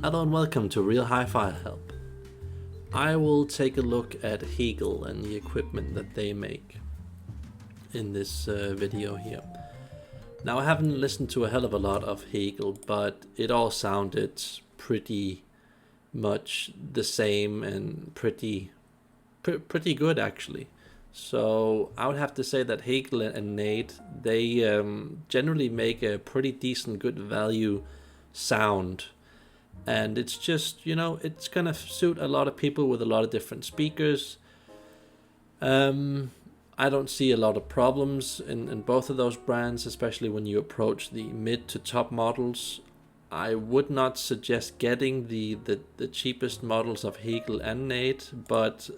Hello and welcome to Real Hi-Fi Help. I will take a look at Hegel and the equipment that they make in this video here. Now I haven't listened to a hell of a lot of Hegel, but it all sounded pretty much the same and pretty good actually. So I would have to say that Hegel and Nate, they generally make a pretty decent good value sound. And it's just, it's going to suit a lot of people with a lot of different speakers. I don't see a lot of problems in both of those brands, especially when you approach the mid to top models. I would not suggest getting the cheapest models of Hegel and Nate, but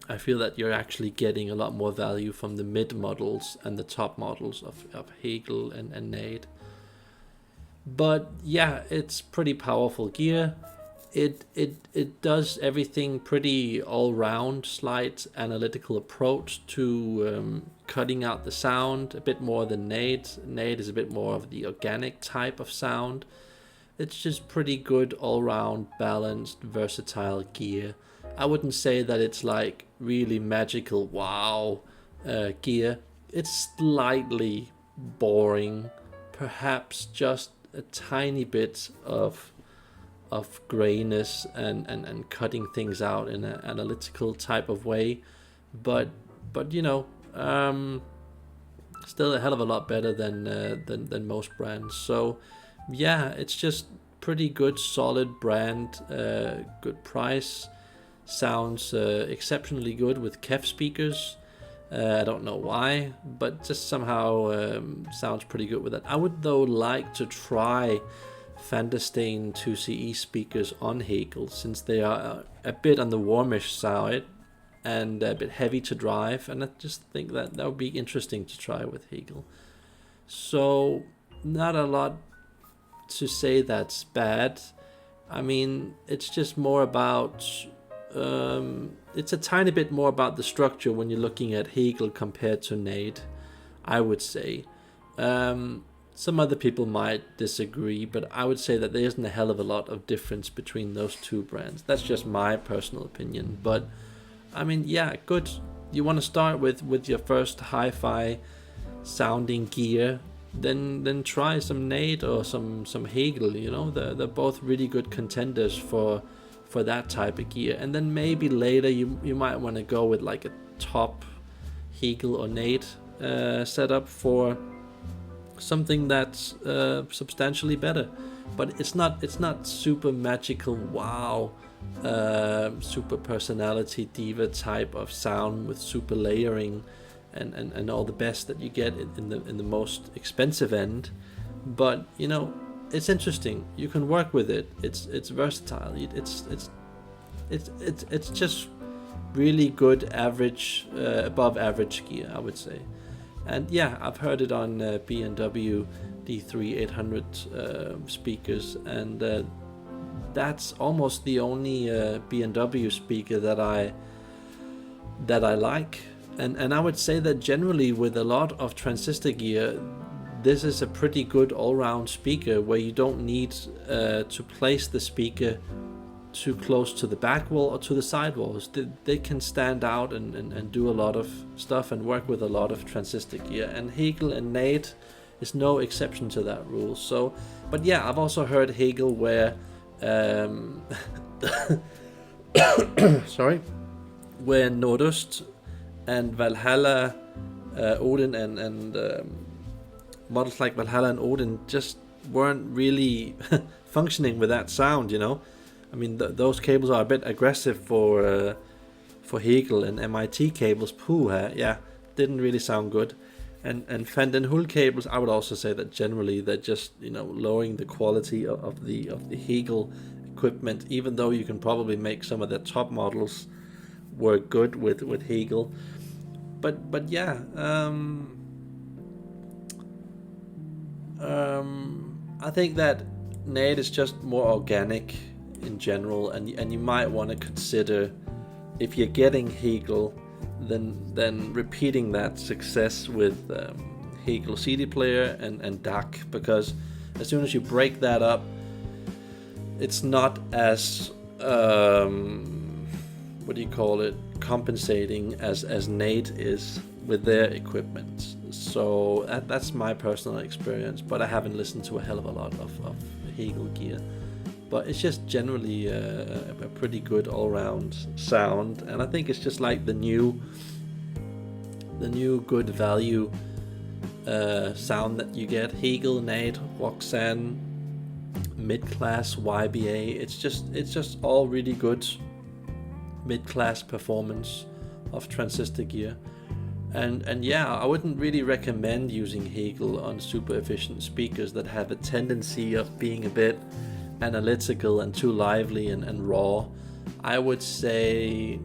I feel that you're actually getting a lot more value from the mid models and the top models of Hegel and Nate. But yeah, it's pretty powerful gear. It does everything pretty all round, slight analytical approach to cutting out the sound a bit more than Nate. Nate is a bit more of the organic type of sound. It's just pretty good all round, balanced, versatile gear. I wouldn't say that it's like really magical wow gear. It's slightly boring, perhaps just a tiny bit of grayness and cutting things out in an analytical type of way, but still a hell of a lot better than most brands. So yeah, it's just pretty good, solid brand, good price, sounds exceptionally good with KEF speakers. I don't know why, but just somehow sounds pretty good with that. I would though like to try Fantastain 2CE speakers on Hegel, since they are a bit on the warmish side and a bit heavy to drive, and I just think that would be interesting to try with Hegel. So not a lot to say that's bad. I mean, it's just more about it's a tiny bit more about the structure when you're looking at Hegel compared to Nate, I would say. Some other people might disagree, but I would say that there isn't a hell of a lot of difference between those two brands. That's just my personal opinion. But I mean, yeah, good. You want to start with your first hi-fi sounding gear, then try some Nate or some Hegel. They're both really good contenders for that type of gear. And then maybe later you might want to go with like a top Hegel or Nate setup for something that's substantially better. But it's not super magical wow, super personality diva type of sound with super layering and all the best that you get in the most expensive end. But it's interesting. You can work with it. It's versatile. It's just really good average, above average gear, I would say. And yeah, I've heard it on B&W D3 800 speakers, and that's almost the only B&W speaker that I like. And I would say that generally with a lot of transistor gear, this is a pretty good all-round speaker where you don't need to place the speaker too close to the back wall or to the side walls. They can stand out and do a lot of stuff and work with a lot of transistor gear. And Hegel and Nate is no exception to that rule. So, but yeah, I've also heard Hegel where, sorry, where Nordust and Valhalla, Odin and models like Valhalla and Odin just weren't really functioning with that sound. I mean, those cables are a bit aggressive for Hegel, and MIT cables, yeah, didn't really sound good. And Fender Hull cables, I would also say that generally they're just lowering the quality of the Hegel equipment, even though you can probably make some of the top models work good with Hegel. But yeah, I think that Nate is just more organic in general, and you might want to consider, if you're getting Hegel, then repeating that success with Hegel CD player and DAC, because as soon as you break that up, it's not as what do you call it, compensating as Nate is with their equipment. So that's my personal experience, but I haven't listened to a hell of a lot of Hegel gear. But it's just generally a pretty good all-round sound, and I think it's just like the new good value sound that you get. Hegel, Nate, Roxanne, mid-class YBA. It's just all really good mid-class performance of transistor gear. And yeah, I wouldn't really recommend using Hegel on super efficient speakers that have a tendency of being a bit analytical and too lively and raw. I would say,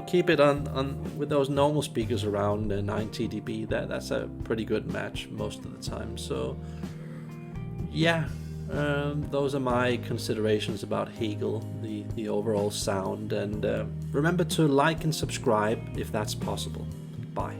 keep it on with those normal speakers around 90 dB. That's a pretty good match most of the time. So yeah, those are my considerations about Hegel, the overall sound. And remember to like and subscribe if that's possible. Bye.